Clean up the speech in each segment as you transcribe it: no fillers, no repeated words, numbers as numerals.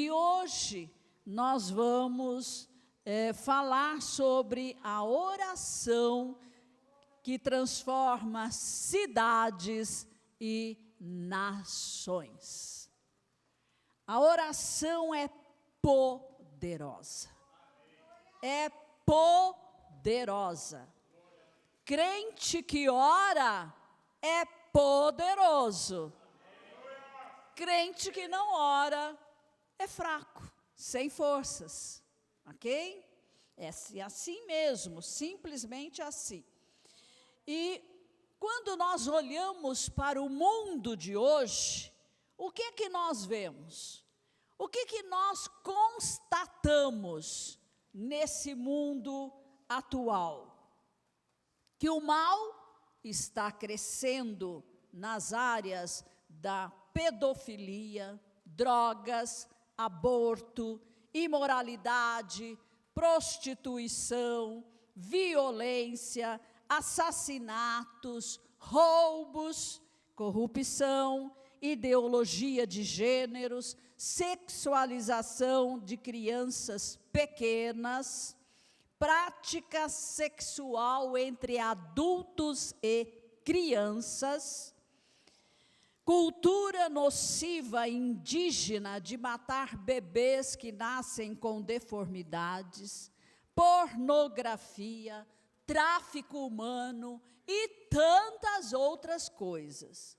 E hoje nós vamos falar sobre a oração que transforma cidades e nações. A oração é poderosa. É poderosa. Crente que ora é poderoso. Crente que não ora é fraco, sem forças, ok? É assim mesmo, simplesmente assim. E quando nós olhamos para o mundo de hoje, o que que nós vemos? O que que nós constatamos nesse mundo atual? Que o mal está crescendo nas áreas da pedofilia, drogas, aborto, imoralidade, prostituição, violência, assassinatos, roubos, corrupção, ideologia de gêneros, sexualização de crianças pequenas, prática sexual entre adultos e crianças, cultura nociva indígena de matar bebês que nascem com deformidades, pornografia, tráfico humano e tantas outras coisas.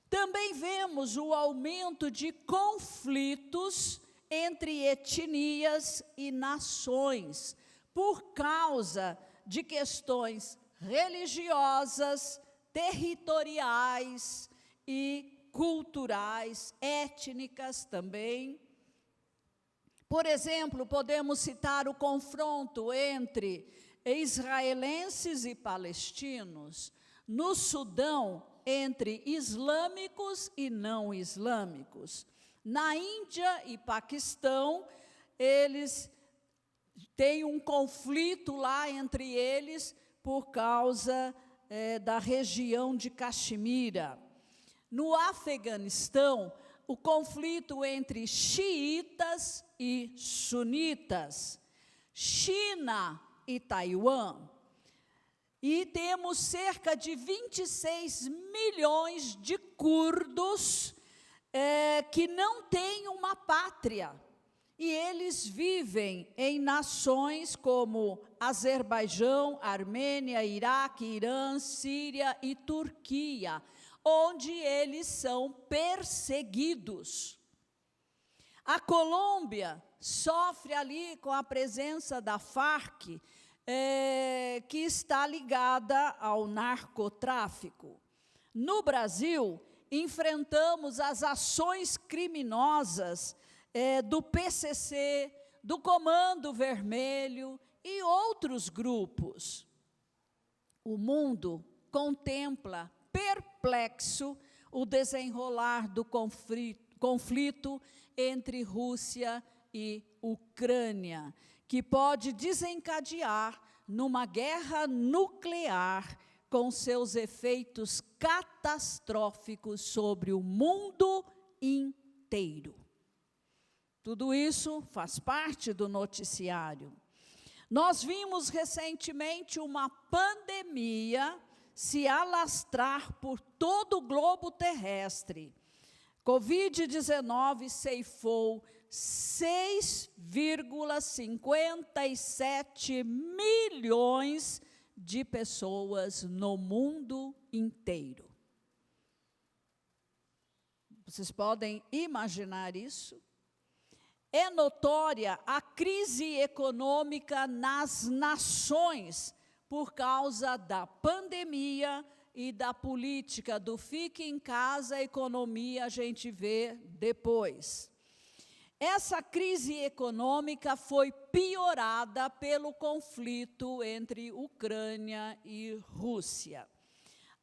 Também vemos o aumento de conflitos entre etnias e nações, por causa de questões religiosas, territoriais e culturais, étnicas também. Por exemplo, podemos citar o confronto entre israelenses e palestinos, no Sudão, entre islâmicos e não islâmicos. Na Índia e Paquistão, eles têm um conflito lá entre eles por causa da região de Caxemira. No Afeganistão, o conflito entre xiitas e sunitas. China e Taiwan. E temos cerca de 26 milhões de curdos que não têm uma pátria. E eles vivem em nações como Azerbaijão, Armênia, Iraque, Irã, Síria e Turquia, onde eles são perseguidos. A Colômbia sofre ali com a presença da Farc, que está ligada ao narcotráfico. No Brasil, enfrentamos as ações criminosas do PCC, do Comando Vermelho e outros grupos. O mundo contempla perplexo o desenrolar do conflito entre Rússia e Ucrânia, que pode desencadear numa guerra nuclear com seus efeitos catastróficos sobre o mundo inteiro. Tudo isso faz parte do noticiário. Nós vimos recentemente uma pandemia se alastrar por todo o globo terrestre. Covid-19 ceifou 6,57 milhões de pessoas no mundo inteiro. Vocês podem imaginar isso? É notória a crise econômica nas nações por causa da pandemia e da política do fique em casa, a economia a gente vê depois. Essa crise econômica foi piorada pelo conflito entre Ucrânia e Rússia.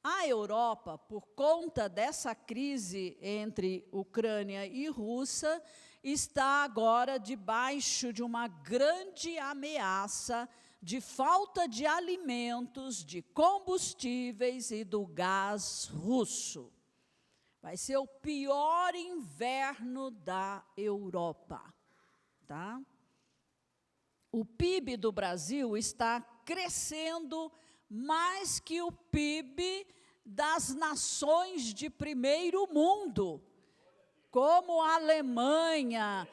A Europa, por conta dessa crise entre Ucrânia e Rússia, está agora debaixo de uma grande ameaça de falta de alimentos, de combustíveis e do gás russo. Vai ser o pior inverno da Europa, tá? O PIB do Brasil está crescendo mais que o PIB das nações de primeiro mundo, como a Alemanha,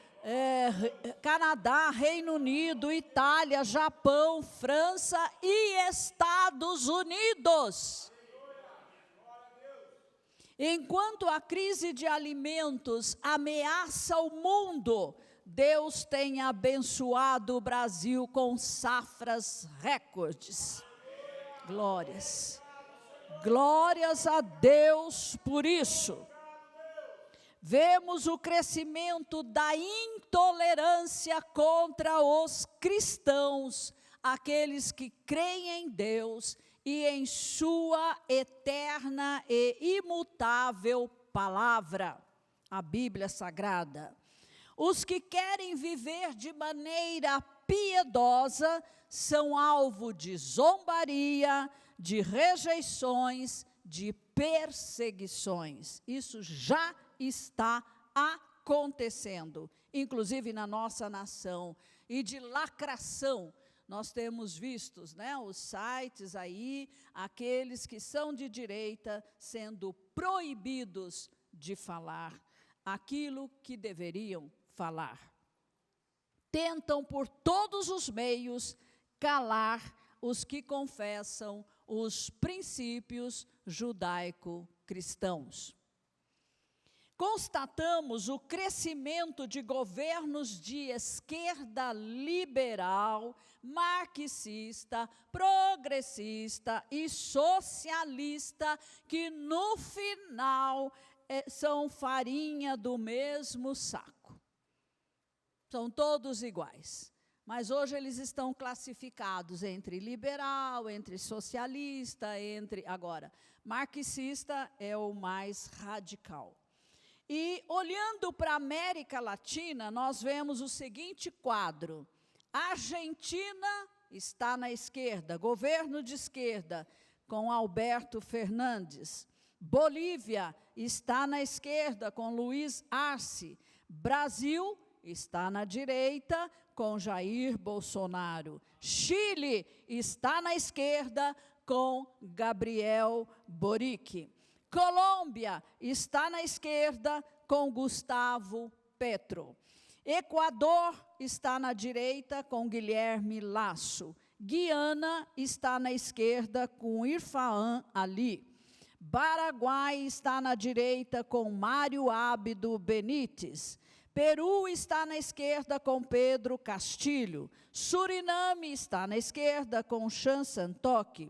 Canadá, Reino Unido, Itália, Japão, França e Estados Unidos. Enquanto a crise de alimentos ameaça o mundo, Deus tem abençoado o Brasil com safras recordes. Glórias. Glórias a Deus por isso. Vemos o crescimento da intolerância contra os cristãos, aqueles que creem em Deus e em sua eterna e imutável palavra, a Bíblia Sagrada. Os que querem viver de maneira piedosa são alvo de zombaria, de rejeições, de perseguições. Isso já está acontecendo, inclusive na nossa nação, e de lacração. Nós temos visto, né, os sites aí, aqueles que são de direita sendo proibidos de falar aquilo que deveriam falar. Tentam por todos os meios calar os que confessam os princípios judaico-cristãos. Constatamos o crescimento de governos de esquerda liberal, marxista, progressista e socialista, que no final são farinha do mesmo saco. São todos iguais. Mas hoje eles estão classificados entre liberal, entre socialista, agora, marxista é o mais radical. E olhando para a América Latina, nós vemos o seguinte quadro. A Argentina está na esquerda, governo de esquerda, com Alberto Fernandes. Bolívia está na esquerda, com Luiz Arce. Brasil está na direita, com Jair Bolsonaro. Chile está na esquerda, com Gabriel Boric. Colômbia está na esquerda, com Gustavo Petro. Equador está na direita, com Guilherme Lasso. Guiana está na esquerda, com Irfaan Ali. Paraguai está na direita, com Mário Abdo Benítez. Peru está na esquerda, com Pedro Castilho. Suriname está na esquerda, com Chan Santoque.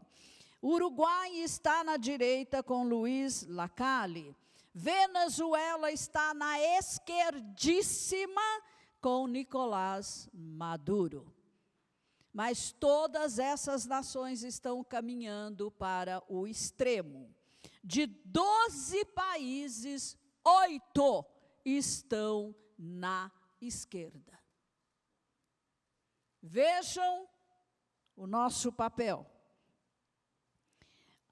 Uruguai está na direita, com Luiz Lacalle. Venezuela está na esquerdíssima, com Nicolás Maduro. Mas todas essas nações estão caminhando para o extremo. De 12 países, 8 estão na esquerda. Vejam o nosso papel.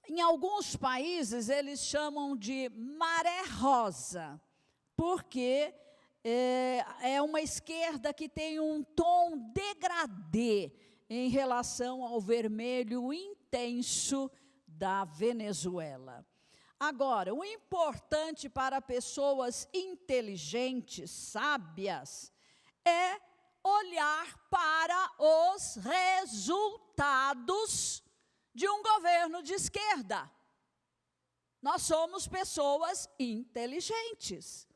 Em alguns países, eles chamam de maré rosa, porque é uma esquerda que tem um tom degradê em relação ao vermelho intenso da Venezuela. Agora, o importante para pessoas inteligentes, sábias, é olhar para os resultados de um governo de esquerda. Nós somos pessoas inteligentes.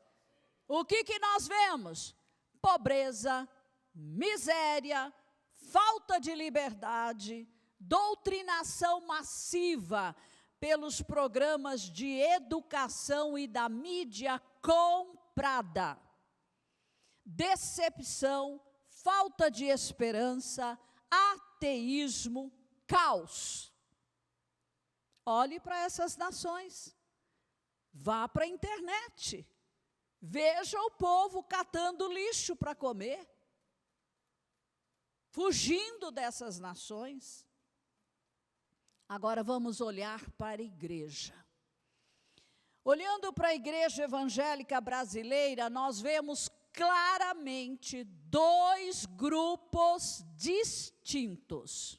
O que nós vemos? Pobreza, miséria, falta de liberdade, doutrinação massiva pelos programas de educação e da mídia comprada, decepção, falta de esperança, ateísmo, caos. Olhe para essas nações, vá para a internet, veja o povo catando lixo para comer, fugindo dessas nações. Agora vamos olhar para a igreja. Olhando para a igreja evangélica brasileira, nós vemos claramente dois grupos distintos.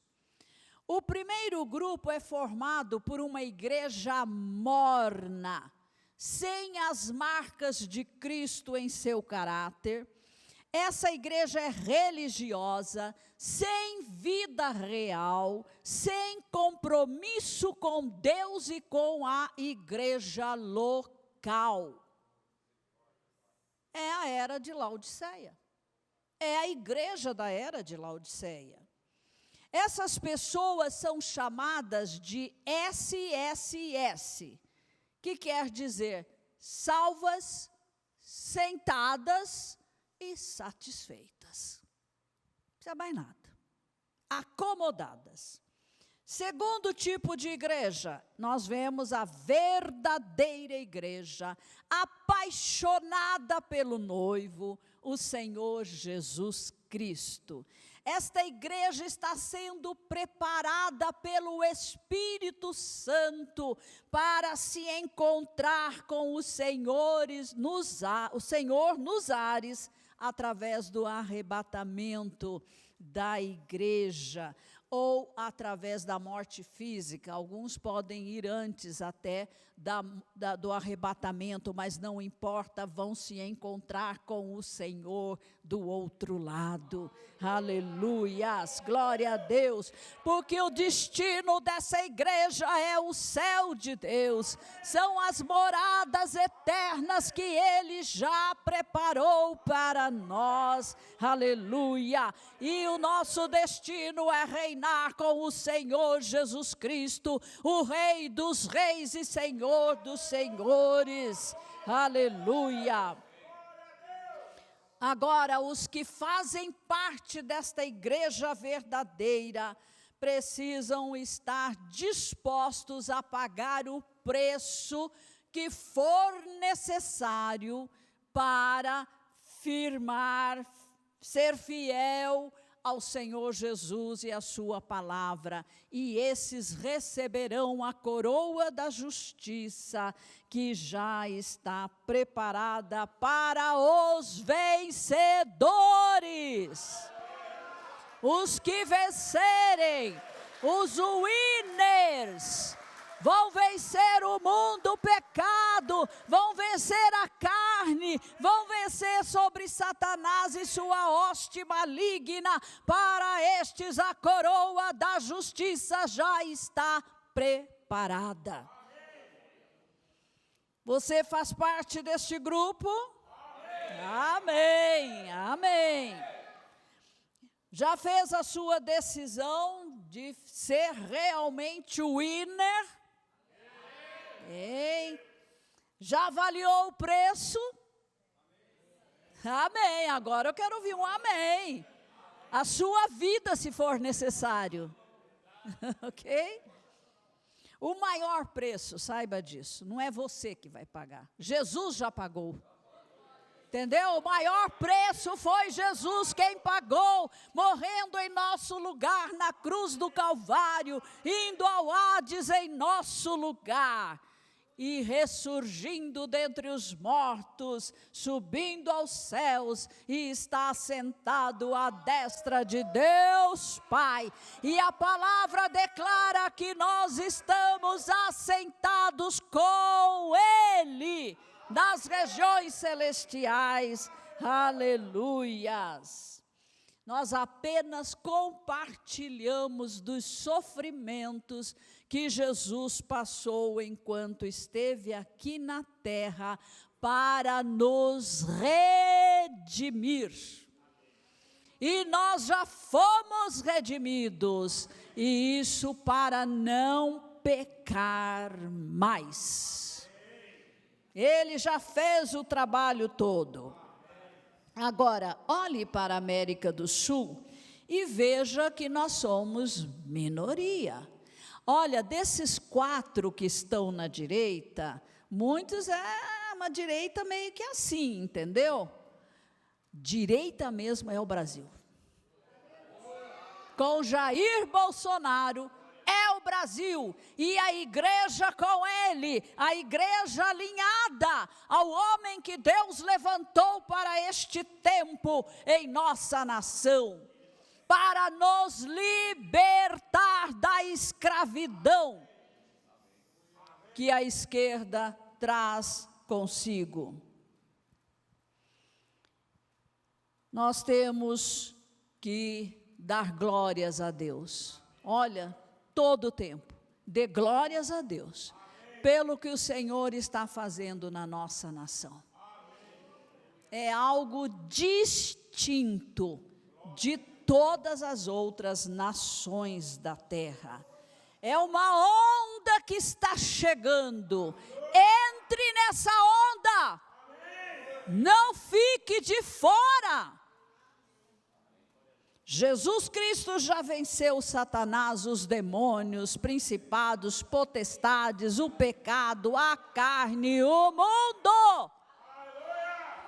O primeiro grupo é formado por uma igreja morna, sem as marcas de Cristo em seu caráter. Essa igreja é religiosa, sem vida real, sem compromisso com Deus e com a igreja local. É a era de Laodiceia. É a igreja da era de Laodiceia. Essas pessoas são chamadas de SSS, que quer dizer salvas, sentadas e satisfeitas. Não precisa mais nada. Acomodadas. Segundo tipo de igreja, nós vemos a verdadeira igreja, apaixonada pelo noivo, o Senhor Jesus Cristo. Esta igreja está sendo preparada pelo Espírito Santo para se encontrar com o Senhor nos ares, através do arrebatamento da igreja, ou através da morte física. Alguns podem ir antes até do arrebatamento, mas não importa, vão se encontrar com o Senhor do outro lado. Aleluias, glória a Deus, porque o destino dessa igreja é o céu de Deus, são as moradas eternas que Ele já preparou para nós. Aleluia, e o nosso destino é reinar com o Senhor Jesus Cristo, o Rei dos reis e Senhor dos senhores. Aleluia. Agora, os que fazem parte desta igreja verdadeira precisam estar dispostos a pagar o preço que for necessário para firmar, ser fiel ao Senhor Jesus e a sua palavra, e esses receberão a coroa da justiça que já está preparada para os vencedores. Os que vencerem, os winners, vão vencer o mundo, o pecado, vão vencer a carne, vão vencer sobre Satanás e sua hoste maligna. Para estes a coroa da justiça já está preparada. Você faz parte deste grupo? Amém, amém. Já fez a sua decisão de ser realmente o winner? Amém. Já avaliou o preço? Amém. Agora eu quero ouvir um amém. A sua vida, se for necessário. Ok? O maior preço, saiba disso, não é você que vai pagar. Jesus já pagou. Entendeu? O maior preço foi Jesus quem pagou, morrendo em nosso lugar na cruz do Calvário, indo ao Hades em nosso lugar. E ressurgindo dentre os mortos, subindo aos céus, e está sentado à destra de Deus Pai. E a palavra declara que nós estamos assentados com Ele, nas regiões celestiais. Aleluias. Nós apenas compartilhamos dos sofrimentos que Jesus passou enquanto esteve aqui na terra para nos redimir. E nós já fomos redimidos, e isso para não pecar mais. Ele já fez o trabalho todo. Agora, olhe para a América do Sul e veja que nós somos minoria. Olha, desses 4 que estão na direita, muitos uma direita meio que assim, entendeu? Direita mesmo é o Brasil. Com Jair Bolsonaro é o Brasil, e a igreja com ele, a igreja alinhada ao homem que Deus levantou para este tempo em nossa nação, para nos libertar da escravidão que a esquerda traz consigo. Nós temos que dar glórias a Deus. Olha, todo o tempo, dê glórias a Deus, pelo que o Senhor está fazendo na nossa nação. É algo distinto de todas as outras nações da terra. É uma onda que está chegando. Entre nessa onda. Não fique de fora. Jesus Cristo já venceu Satanás, os demônios, principados, potestades, o pecado, a carne, o mundo.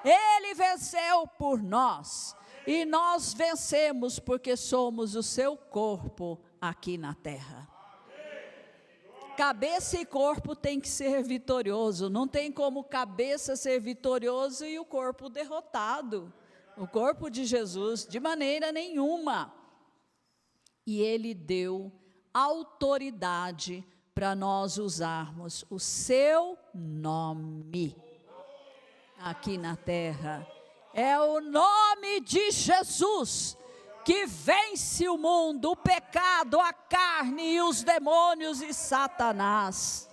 Ele venceu por nós. E nós vencemos porque somos o seu corpo aqui na terra. Cabeça e corpo tem que ser vitorioso. Não tem como cabeça ser vitorioso e o corpo derrotado. O corpo de Jesus, de maneira nenhuma. E Ele deu autoridade para nós usarmos o seu nome aqui na terra. É o nome de Jesus que vence o mundo, o pecado, a carne e os demônios e Satanás.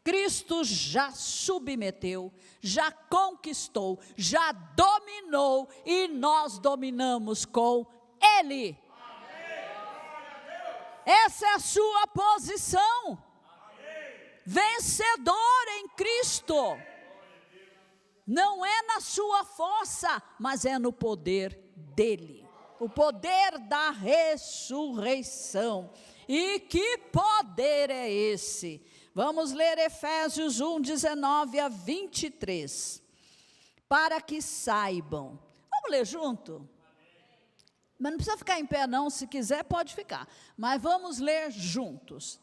Cristo já submeteu, já conquistou, já dominou e nós dominamos com Ele. Essa é a sua posição. Vencedor em Cristo. Não é na sua força, mas é no poder dEle. O poder da ressurreição. E que poder é esse? Vamos ler Efésios 1, 19 a 23. Para que saibam. Vamos ler junto? Mas não precisa ficar em pé não, se quiser pode ficar. Mas vamos ler juntos.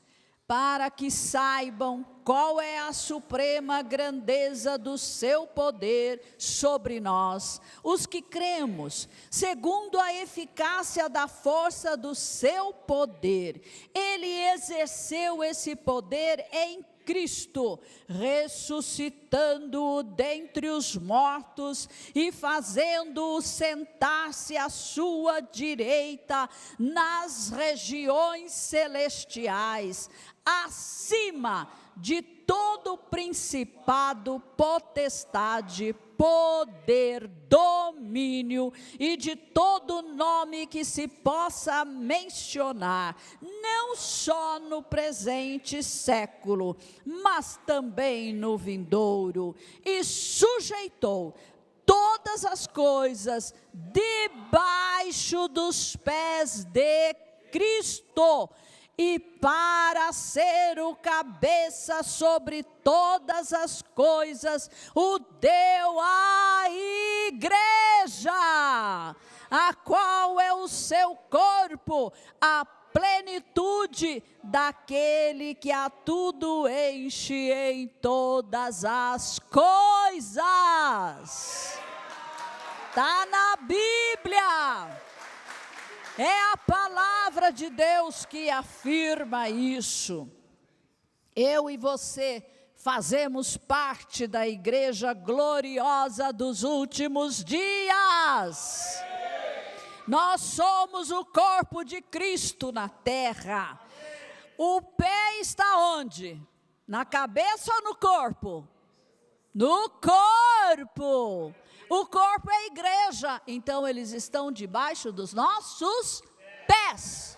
Para que saibam qual é a suprema grandeza do seu poder sobre nós, os que cremos, segundo a eficácia da força do seu poder. Ele exerceu esse poder em Cristo, ressuscitando-o dentre os mortos e fazendo-o sentar-se à sua direita nas regiões celestiais, acima de todo principado, potestade, poder, domínio e de todo nome que se possa mencionar, não só no presente século, mas também no vindouro, e sujeitou todas as coisas debaixo dos pés de Cristo, e para ser o cabeça sobre todas as coisas, o deu à igreja, a qual é o seu corpo, a plenitude daquele que a tudo enche em todas as coisas. Está na Bíblia. É a palavra de Deus que afirma isso. Eu e você fazemos parte da igreja gloriosa dos últimos dias. Nós somos o corpo de Cristo na terra. O pé está onde? Na cabeça ou no corpo? No corpo. O corpo é a igreja, então eles estão debaixo dos nossos pés.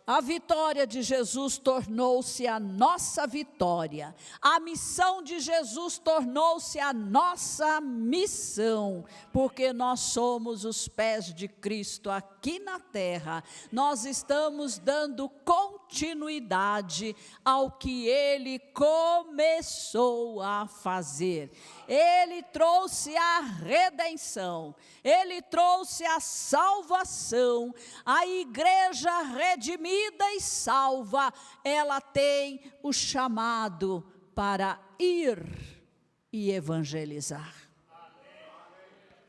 A vitória de Jesus tornou-se a nossa vitória. A missão de Jesus tornou-se a nossa missão, porque nós somos os pés de Cristo aqui na terra. Nós estamos dando continuidade continuidade ao que Ele começou a fazer. Ele trouxe a redenção, Ele trouxe a salvação. A igreja redimida e salva, ela tem o chamado para ir e evangelizar.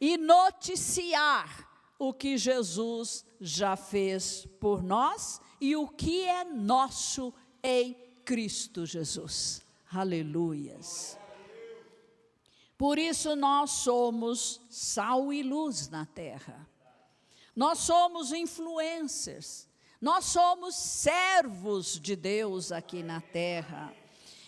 E noticiar o que Jesus já fez por nós e o que é nosso em Cristo Jesus. Aleluias. Por isso nós somos sal e luz na terra. Nós somos influencers. Nós somos servos de Deus aqui na terra.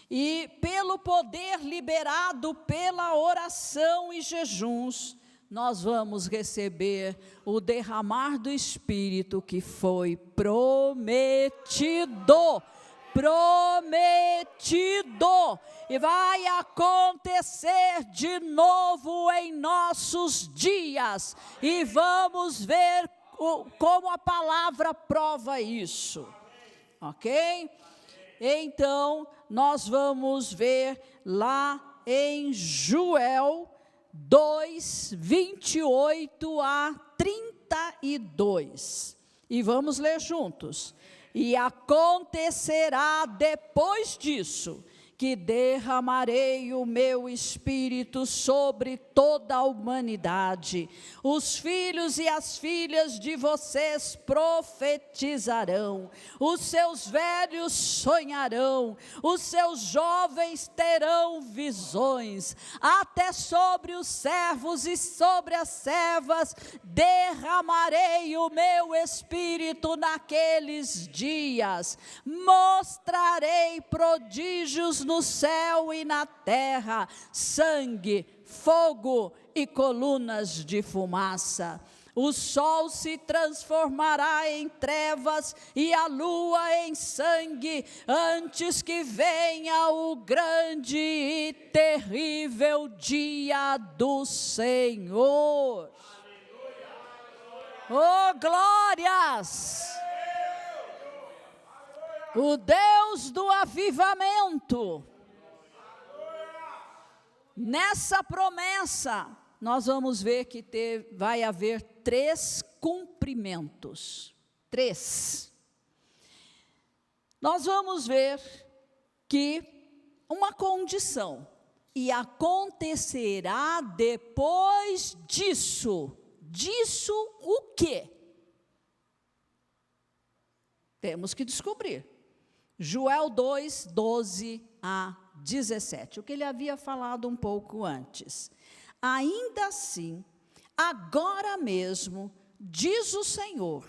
E pelo poder liberado pela oração e jejuns, nós vamos receber o derramar do Espírito que foi prometido. Prometido. E vai acontecer de novo em nossos dias. E vamos ver como a palavra prova isso. Ok? Então, nós vamos ver lá em Joel 2, 28 a 32. E vamos ler juntos. E acontecerá depois disso, que derramarei o meu espírito sobre toda a humanidade. Os filhos e as filhas de vocês profetizarão, os seus velhos sonharão, os seus jovens terão visões, até sobre os servos e sobre as servas derramarei o meu espírito naqueles dias. Mostrarei prodígios no céu e na terra, sangue, fogo e colunas de fumaça. O sol se transformará em trevas e a lua em sangue, antes que venha o grande e terrível dia do Senhor. Oh, glórias! O Deus do avivamento. Nessa promessa, nós vamos ver que vai haver 3 cumprimentos. 3. Nós vamos ver que uma condição, e acontecerá depois disso. Disso o quê? Temos que descobrir. Joel 2, 12 a 17, o que ele havia falado um pouco antes. Ainda assim, agora mesmo, diz o Senhor,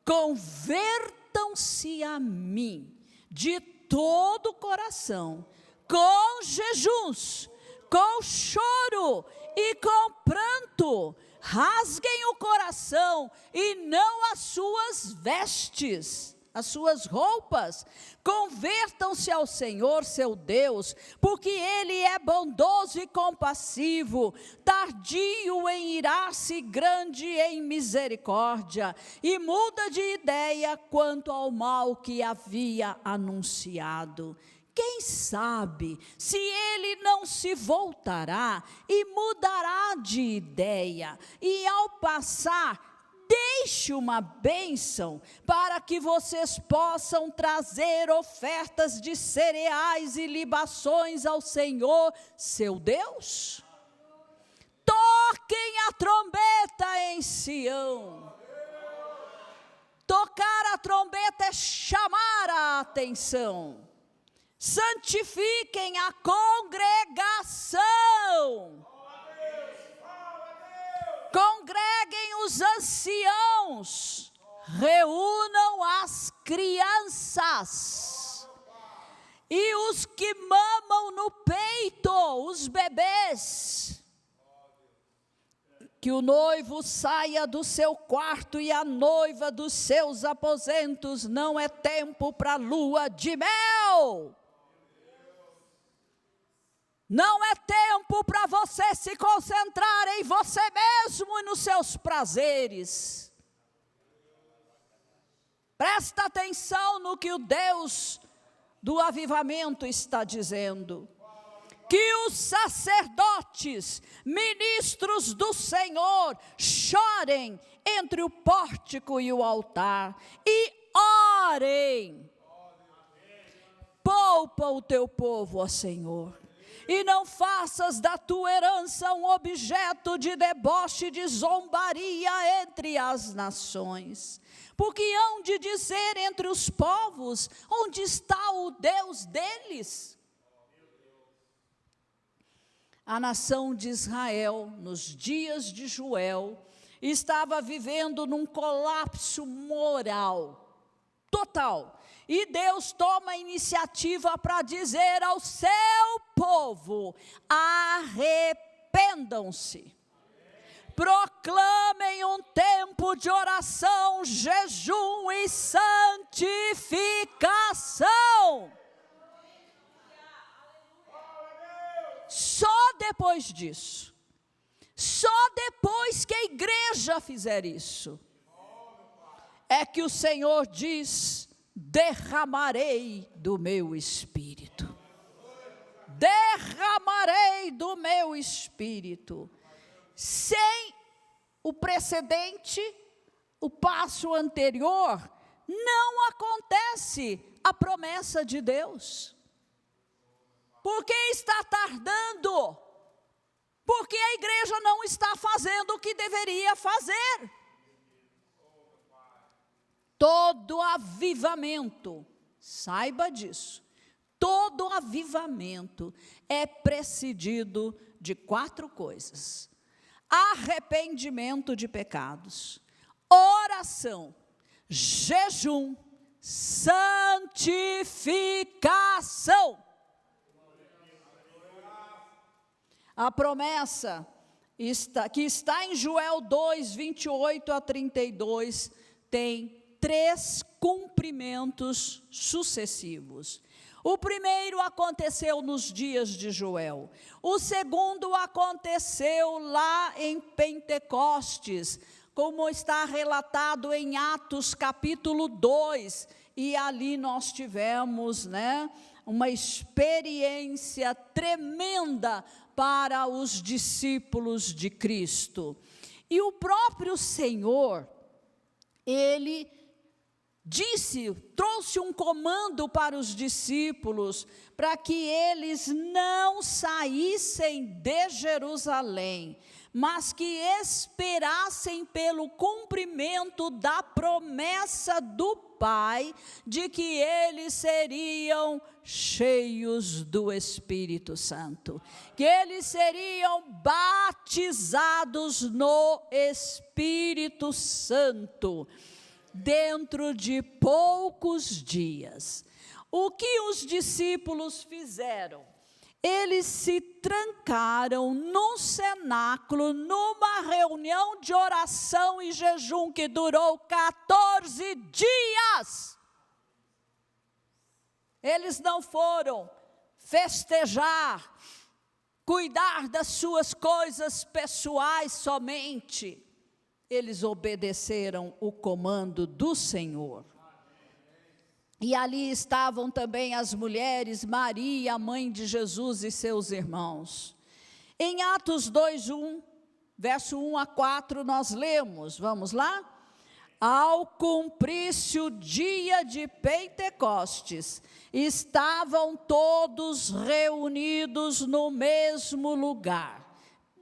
convertam-se a mim de todo o coração, com jejuns, com choro e com pranto, rasguem o coração e não as suas vestes, as suas roupas, convertam-se ao Senhor seu Deus, porque Ele é bondoso e compassivo, tardio em irar-se, grande em misericórdia, e muda de ideia quanto ao mal que havia anunciado. Quem sabe se ele não se voltará e mudará de ideia, e ao passar, deixe uma bênção para que vocês possam trazer ofertas de cereais e libações ao Senhor, seu Deus? Toquem a trombeta em Sião. Tocar a trombeta é chamar a atenção. Santifiquem a congregação. Congreguem os anciãos, reúnam as crianças e os que mamam no peito, os bebês. Que o noivo saia do seu quarto e a noiva dos seus aposentos, não é tempo para lua de mel. Não é tempo para você se concentrar em você mesmo e nos seus prazeres. Presta atenção no que o Deus do avivamento está dizendo. Que os sacerdotes, ministros do Senhor, chorem entre o pórtico e o altar e orem. Poupa o teu povo, ó Senhor, e não faças da tua herança um objeto de deboche e de zombaria entre as nações. Porque hão de dizer entre os povos, onde está o Deus deles? A nação de Israel, nos dias de Joel, estava vivendo num colapso moral total. E Deus toma a iniciativa para dizer ao seu povo: arrependam-se. Proclamem um tempo de oração, jejum e santificação. Só depois disso, só depois que a igreja fizer isso, é que o Senhor diz: derramarei do meu espírito. Derramarei do meu espírito. Sem o precedente, o passo anterior, não acontece a promessa de Deus. Por que está tardando? Porque a igreja não está fazendo o que deveria fazer. Todo avivamento, saiba disso, todo avivamento é precedido de 4 coisas: arrependimento de pecados, oração, jejum, santificação. A promessa que está em Joel 2, 28 a 32, tem 3 cumprimentos sucessivos. O primeiro aconteceu nos dias de Joel. O segundo aconteceu lá em Pentecostes, como está relatado em Atos capítulo 2. E ali nós tivemos, uma experiência tremenda para os discípulos de Cristo. E o próprio Senhor, Ele trouxe um comando para os discípulos, para que eles não saíssem de Jerusalém, mas que esperassem pelo cumprimento da promessa do Pai, de que eles seriam cheios do Espírito Santo, que eles seriam batizados no Espírito Santo, dentro de poucos dias. O que os discípulos fizeram? Eles se trancaram num cenáculo, numa reunião de oração e jejum que durou 14 dias. Eles não foram festejar, cuidar das suas coisas pessoais somente. Eles obedeceram o comando do Senhor. E ali estavam também as mulheres, Maria, a mãe de Jesus, e seus irmãos. Em Atos 2:1, verso 1 a 4, nós lemos, vamos lá? Ao cumprir-se o dia de Pentecostes, estavam todos reunidos no mesmo lugar.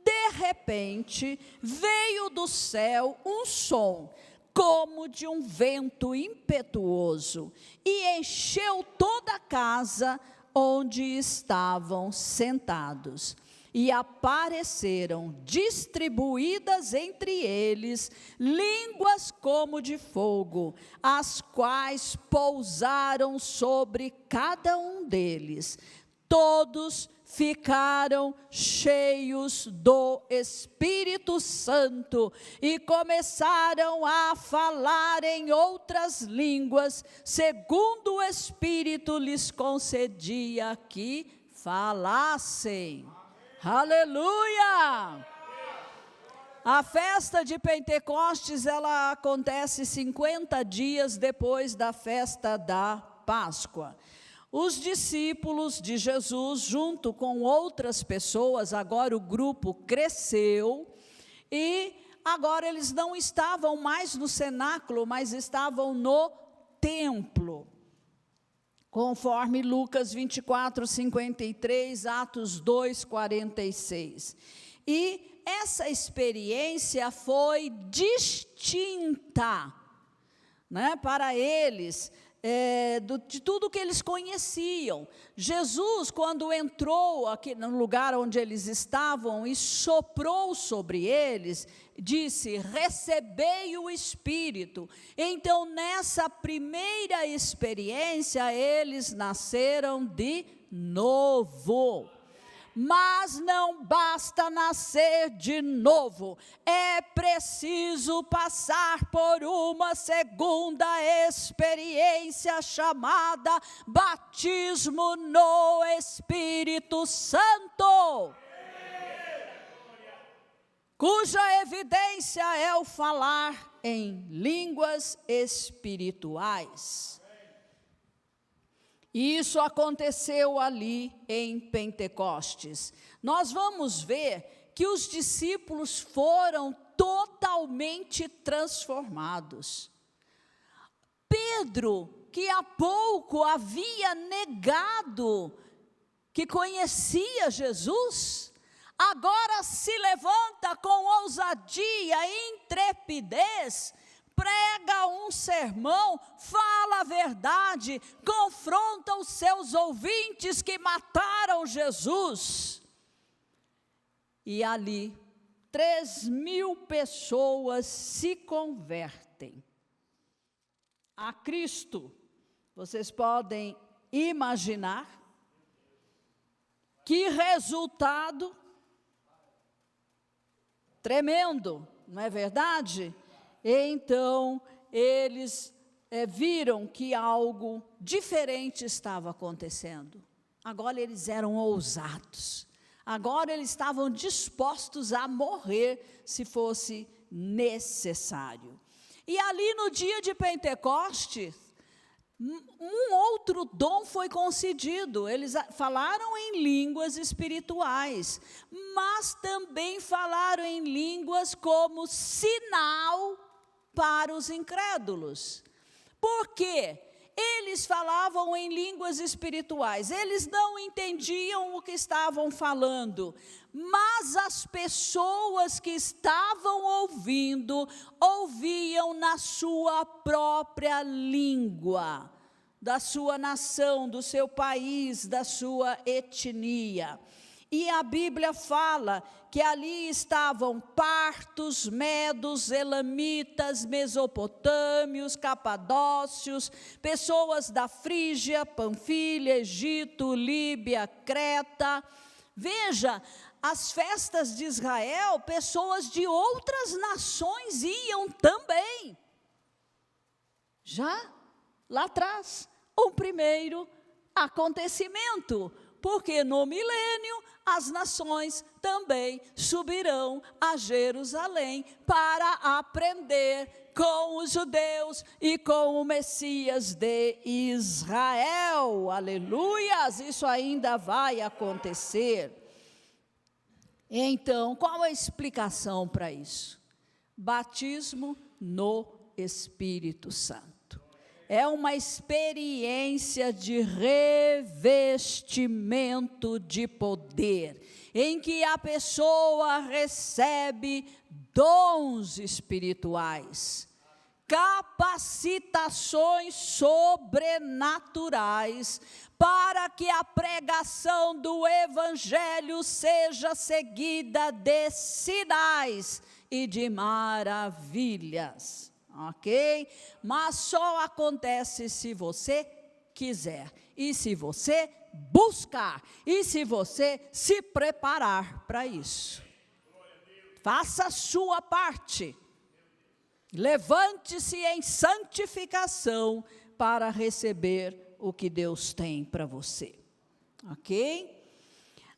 De repente, veio do céu um som, como de um vento impetuoso, e encheu toda a casa onde estavam sentados. E apareceram distribuídas entre eles línguas como de fogo, as quais pousaram sobre cada um deles. Todos ficaram cheios do Espírito Santo e começaram a falar em outras línguas, segundo o Espírito lhes concedia que falassem. Aleluia! A festa de Pentecostes, ela acontece 50 dias depois da festa da Páscoa. Os discípulos de Jesus, junto com outras pessoas, agora o grupo cresceu, e agora eles não estavam mais no cenáculo, mas estavam no templo. Conforme Lucas 24, 53, Atos 2, 46. E essa experiência foi distinta, né, para eles, de tudo que eles conheciam. Jesus, quando entrou aqui no lugar onde eles estavam e soprou sobre eles, disse: recebei o Espírito. Então, nessa primeira experiência, eles nasceram de novo. Mas não basta nascer de novo, é preciso passar por uma segunda experiência chamada batismo no Espírito Santo, cuja evidência é o falar em línguas espirituais. E isso aconteceu ali em Pentecostes. Nós vamos ver que os discípulos foram totalmente transformados. Pedro, que há pouco havia negado que conhecia Jesus, agora se levanta com ousadia e intrepidez, prega um sermão, fala a verdade, confronta os seus ouvintes que mataram Jesus. E ali, 3.000 pessoas se convertem a Cristo. Vocês podem imaginar que resultado tremendo, não é verdade? Então, eles viram que algo diferente estava acontecendo. Agora eles eram ousados. Agora eles estavam dispostos a morrer se fosse necessário. E ali no dia de Pentecostes, um outro dom foi concedido. Eles falaram em línguas espirituais, mas também falaram em línguas como sinal para os incrédulos. Por quê? Eles falavam em línguas espirituais, eles não entendiam o que estavam falando, mas as pessoas que estavam ouvindo, ouviam na sua própria língua, da sua nação, do seu país, da sua etnia. E a Bíblia fala que ali estavam partos, medos, elamitas, mesopotâmios, capadócios, pessoas da Frígia, Panfilha, Egito, Líbia, Creta. Veja, as festas de Israel, pessoas de outras nações iam também. Já lá atrás, o primeiro acontecimento, porque no milênio as nações também subirão a Jerusalém para aprender com os judeus e com o Messias de Israel. Aleluias! Isso ainda vai acontecer. Então, qual a explicação para isso? Batismo no Espírito Santo. É uma experiência de revestimento de poder, em que a pessoa recebe dons espirituais, capacitações sobrenaturais, para que a pregação do Evangelho seja seguida de sinais e de maravilhas. Ok? Mas só acontece se você quiser, e se você buscar, e se você se preparar para isso. Faça a sua parte. Levante-se em santificação para receber o que Deus tem para você. Ok?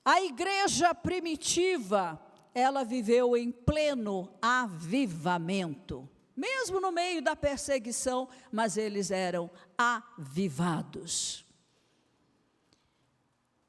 A igreja primitiva ela viveu em pleno avivamento. Mesmo no meio da perseguição, mas eles eram avivados.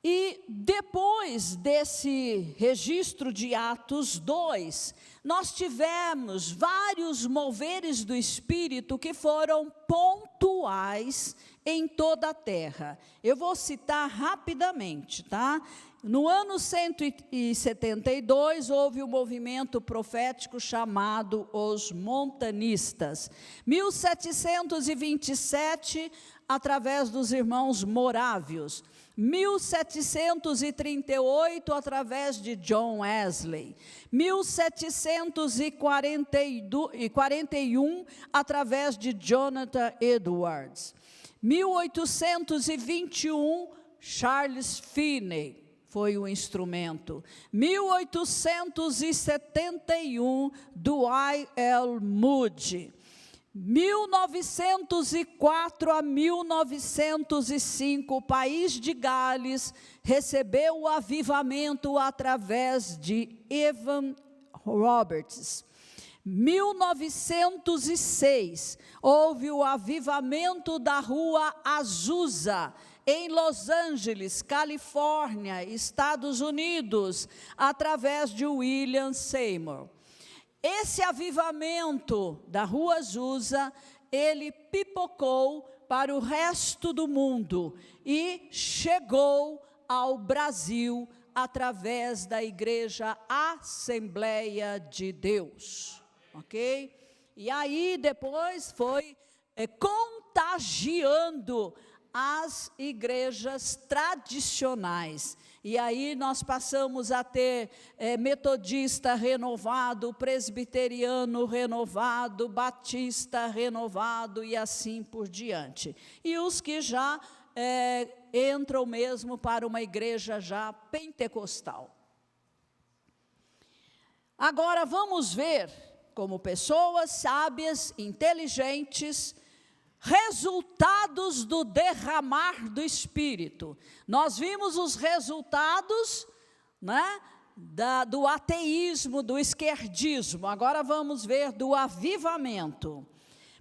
E depois desse registro de Atos 2, nós tivemos vários moveres do Espírito que foram pontuais em toda a terra. Eu vou citar rapidamente, tá? No ano 172, houve um movimento profético chamado os montanistas. 1727, através dos irmãos morávios. 1738, através de John Wesley. 1741, através de Jonathan Edwards. 1821, Charles Finney foi o instrumento. 1871, Dwight L. Moody. 1904 a 1905, o país de Gales recebeu o avivamento através de Evan Roberts. 1906, houve o avivamento da Rua Azusa, em Los Angeles, Califórnia, Estados Unidos, através de William Seymour. Esse avivamento da Rua Azusa, ele pipocou para o resto do mundo e chegou ao Brasil através da Igreja Assembleia de Deus, ok? E aí depois foi contagiando as igrejas tradicionais. E aí nós passamos a ter metodista renovado, presbiteriano renovado, batista renovado e assim por diante. E os que já entram mesmo para uma igreja já pentecostal. Agora vamos ver como pessoas sábias, inteligentes, resultados do derramar do Espírito. Nós vimos os resultados, né, do ateísmo, do esquerdismo. Agora vamos ver do avivamento.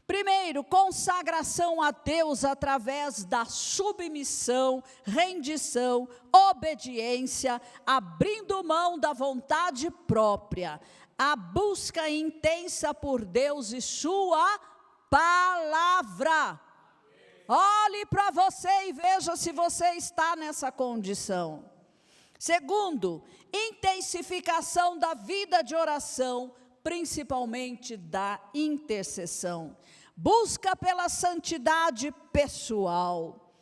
Primeiro, consagração a Deus através da submissão, rendição, obediência, abrindo mão da vontade própria, a busca intensa por Deus e sua palavra. Olhe para você e veja se você está nessa condição. Segundo, intensificação da vida de oração, principalmente da intercessão. Busca pela santidade pessoal.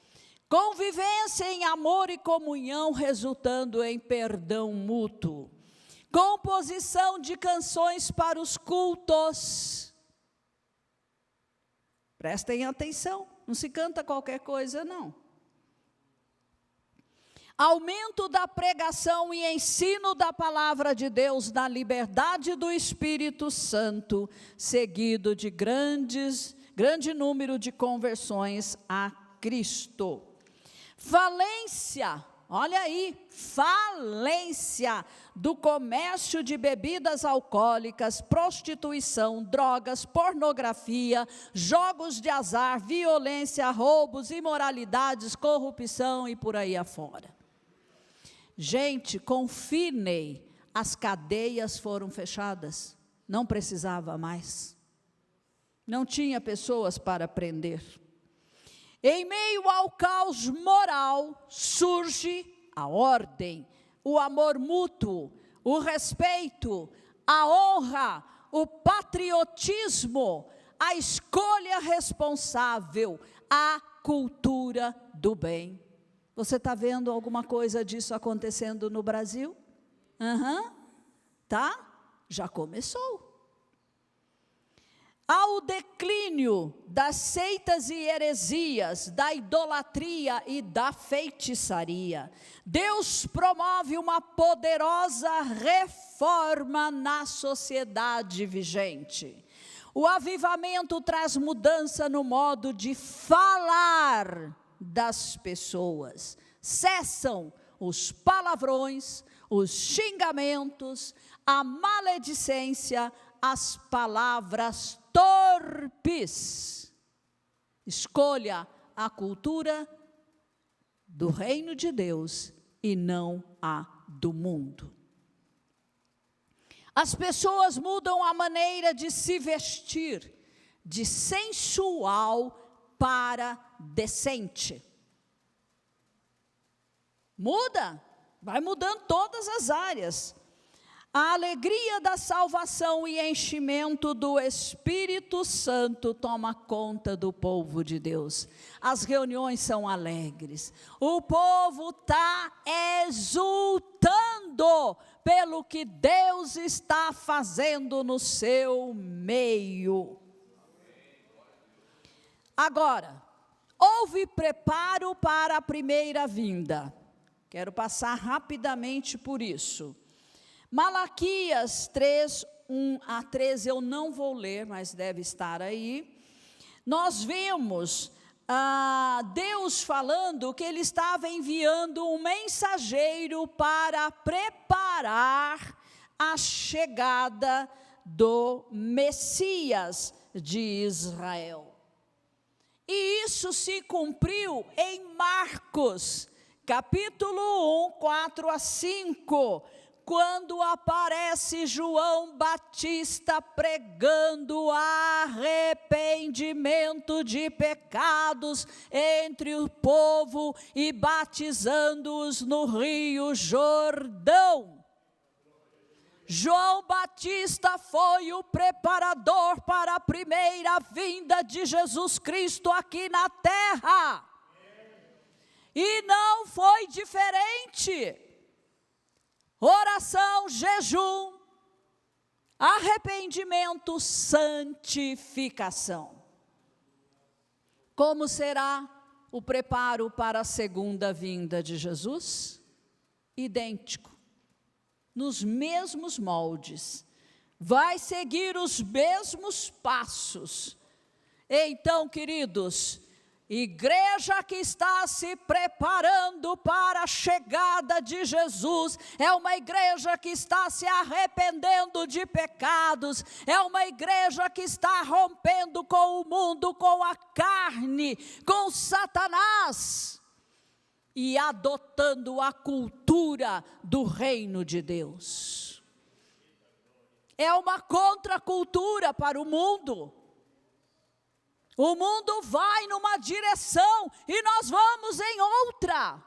Convivência em amor e comunhão, resultando em perdão mútuo. Composição de canções para os cultos. Prestem atenção, não se canta qualquer coisa, não. Aumento da pregação e ensino da palavra de Deus na liberdade do Espírito Santo, seguido de grande número de conversões a Cristo. Falência, olha aí, falência do comércio de bebidas alcoólicas, prostituição, drogas, pornografia, jogos de azar, violência, roubos, imoralidades, corrupção e por aí afora. Gente, com Finney, as cadeias foram fechadas, não precisava mais, não tinha pessoas para prender. Em meio ao caos moral, surge a ordem, o amor mútuo, o respeito, a honra, o patriotismo, a escolha responsável, a cultura do bem. Você está vendo alguma coisa disso acontecendo no Brasil? Tá? Já começou. Ao declínio das seitas e heresias, da idolatria e da feitiçaria, Deus promove uma poderosa reforma na sociedade vigente. O avivamento traz mudança no modo de falar das pessoas. Cessam os palavrões, os xingamentos, a maledicência, as palavras torpes. Escolha a cultura do reino de Deus e não a do mundo. As pessoas mudam a maneira de se vestir, de sensual para decente. Muda, vai mudando todas as áreas. A alegria da salvação e enchimento do Espírito Santo toma conta do povo de Deus. As reuniões são alegres. O povo está exultando pelo que Deus está fazendo no seu meio. Agora, houve preparo para a primeira vinda. Quero passar rapidamente por isso. Malaquias 3, 1 a 13, eu não vou ler, mas deve estar aí. Nós vemos Deus falando que Ele estava enviando um mensageiro para preparar a chegada do Messias de Israel. E isso se cumpriu em Marcos, capítulo 1, 4 a 5, quando aparece João Batista pregando arrependimento de pecados entre o povo e batizando-os no Rio Jordão. João Batista foi o preparador para a primeira vinda de Jesus Cristo aqui na terra. E não foi diferente. Oração, jejum, arrependimento, santificação. Como será o preparo para a segunda vinda de Jesus? Idêntico, nos mesmos moldes, vai seguir os mesmos passos. Então, queridos, igreja que está se preparando para a chegada de Jesus, é uma igreja que está se arrependendo de pecados, é uma igreja que está rompendo com o mundo, com a carne, com Satanás, e adotando a cultura do reino de Deus. É uma contracultura para o mundo. O mundo vai numa direção e nós vamos em outra.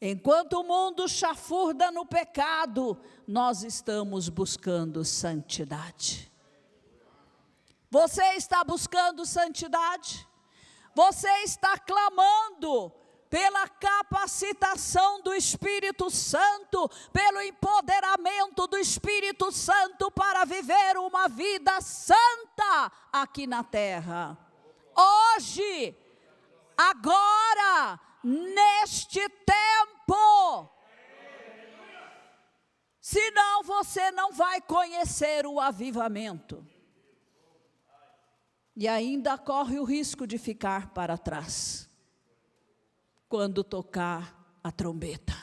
Enquanto o mundo chafurda no pecado, nós estamos buscando santidade. Você está buscando santidade? Você está clamando pela capacitação do Espírito Santo, pelo empoderamento do Espírito Santo para viver uma vida santa aqui na terra. Hoje, agora, neste tempo. Senão você não vai conhecer o avivamento. E ainda corre o risco de ficar para trás quando tocar a trombeta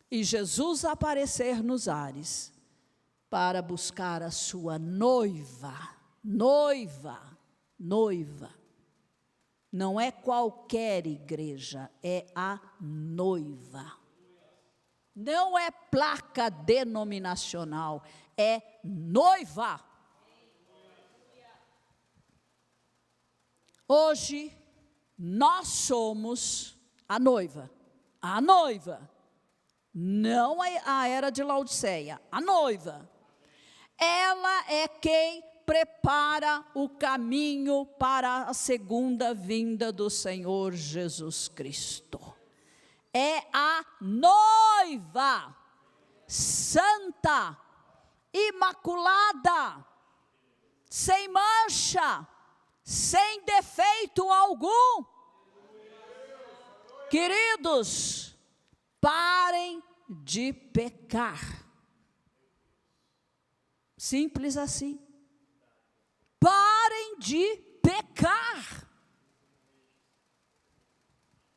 e Jesus aparecer nos ares para buscar a sua noiva. Não é qualquer igreja, é a noiva. Não é placa denominacional, é noiva. Hoje nós somos a noiva, não a era de Laodiceia, a noiva. Ela é quem prepara o caminho para a segunda vinda do Senhor Jesus Cristo. É a noiva, santa, imaculada, sem mancha, sem defeito algum. Queridos, parem de pecar. Simples assim. Parem de pecar.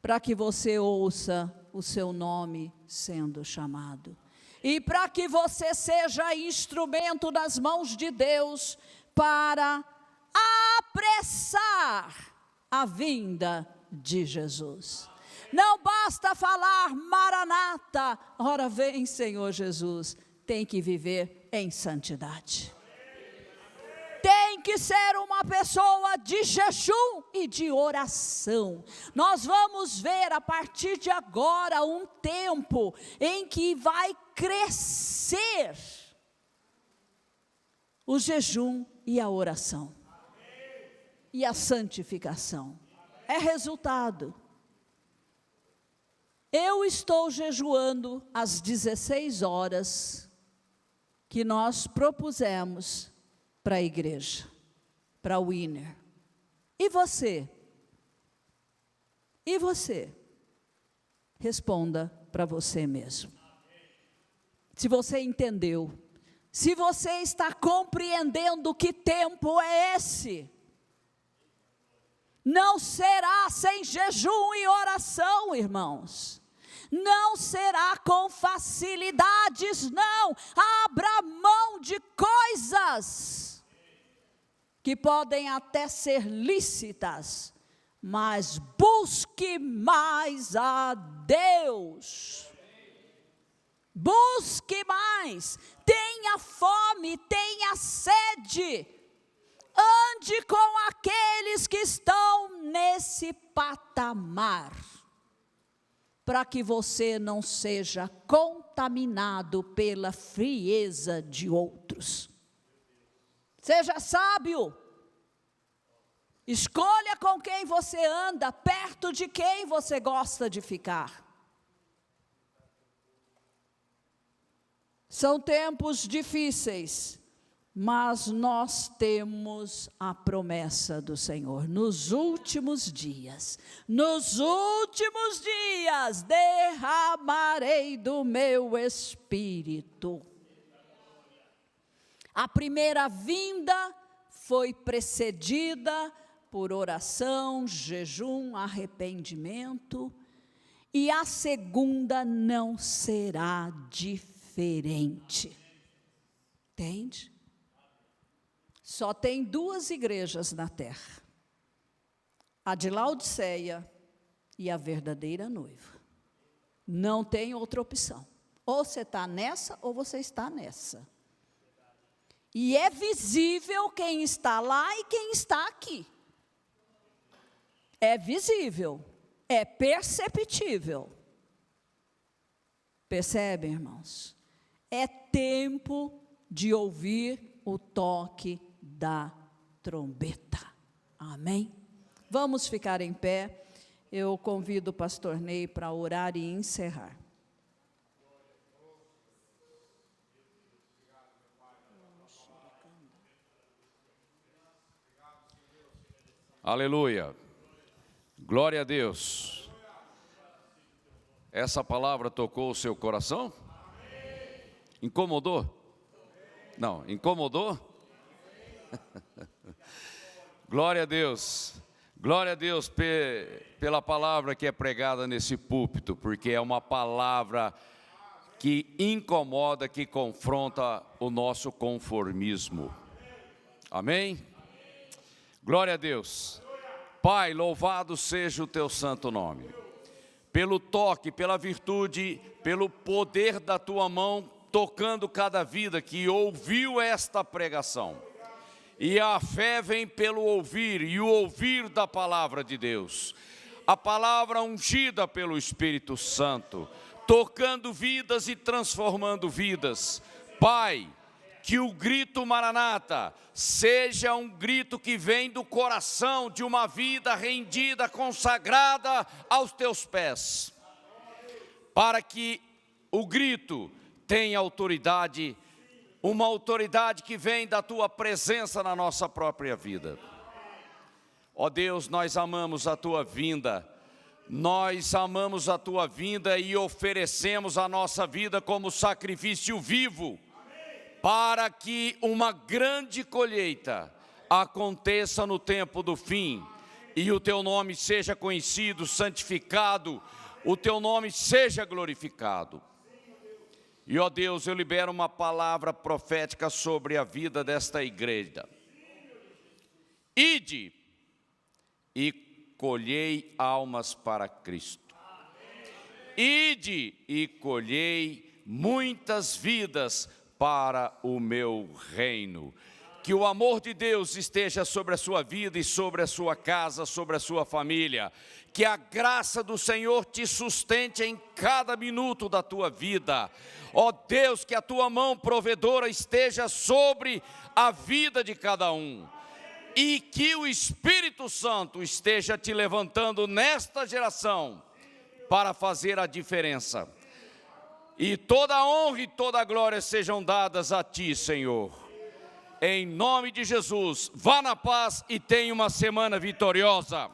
Para que você ouça o seu nome sendo chamado. E para que você seja instrumento nas mãos de Deus para apressar a vinda de Jesus. Não basta falar Maranata, ora vem Senhor Jesus, tem que viver em santidade. Tem que ser uma pessoa de jejum e de oração. Nós vamos ver a partir de agora um tempo em que vai crescer o jejum e a oração. E a santificação. É resultado. Eu estou jejuando às 16 horas que nós propusemos para a igreja, para o Winner. E você? E você? Responda para você mesmo. Se você entendeu, se você está compreendendo que tempo é esse, não será sem jejum e oração, irmãos. Não será com facilidades, não. Abra mão de coisas que podem até ser lícitas, mas busque mais a Deus. Busque mais, tenha fome, tenha sede. Ande com aqueles que estão nesse patamar, para que você não seja contaminado pela frieza de outros. Seja sábio, escolha com quem você anda, perto de quem você gosta de ficar. São tempos difíceis, mas nós temos a promessa do Senhor. Nos últimos dias derramarei do meu Espírito. A primeira vinda foi precedida por oração, jejum, arrependimento, e a segunda não será diferente. Entende? Só tem duas igrejas na terra, a de Laodiceia e a verdadeira noiva. Não tem outra opção. Ou você está nessa, ou você está nessa. E é visível quem está lá e quem está aqui. É visível, é perceptível. Percebem, irmãos? É tempo de ouvir o toque da trombeta. Amém? Vamos ficar em pé. Eu convido o pastor Ney para orar e encerrar. Aleluia. Glória a Deus. Essa palavra tocou o seu coração? Incomodou? Não, incomodou? Glória a Deus. Glória a Deus pela palavra que é pregada nesse púlpito, porque é uma palavra que incomoda, que confronta o nosso conformismo. Amém? Glória a Deus. Pai, louvado seja o teu santo nome. Pelo toque, pela virtude, pelo poder da tua mão, tocando cada vida que ouviu esta pregação. E a fé vem pelo ouvir, e o ouvir da palavra de Deus. A palavra ungida pelo Espírito Santo, tocando vidas e transformando vidas. Pai, que o grito Maranata seja um grito que vem do coração de uma vida rendida, consagrada aos teus pés. Para que o grito tenha autoridade, uma autoridade que vem da tua presença na nossa própria vida. Ó Deus, nós amamos a tua vinda. Nós amamos a tua vinda e oferecemos a nossa vida como sacrifício vivo, para que uma grande colheita aconteça no tempo do fim, e o teu nome seja conhecido, santificado, o teu nome seja glorificado. E, ó Deus, eu libero uma palavra profética sobre a vida desta igreja. Ide e colhei almas para Cristo. Ide e colhei muitas vidas para o meu reino. Que o amor de Deus esteja sobre a sua vida e sobre a sua casa, sobre a sua família. Que a graça do Senhor te sustente em cada minuto da tua vida. Ó Deus, que a tua mão provedora esteja sobre a vida de cada um. E que o Espírito Santo esteja te levantando nesta geração para fazer a diferença. E toda a honra e toda a glória sejam dadas a ti, Senhor. Em nome de Jesus, vá na paz e tenha uma semana vitoriosa.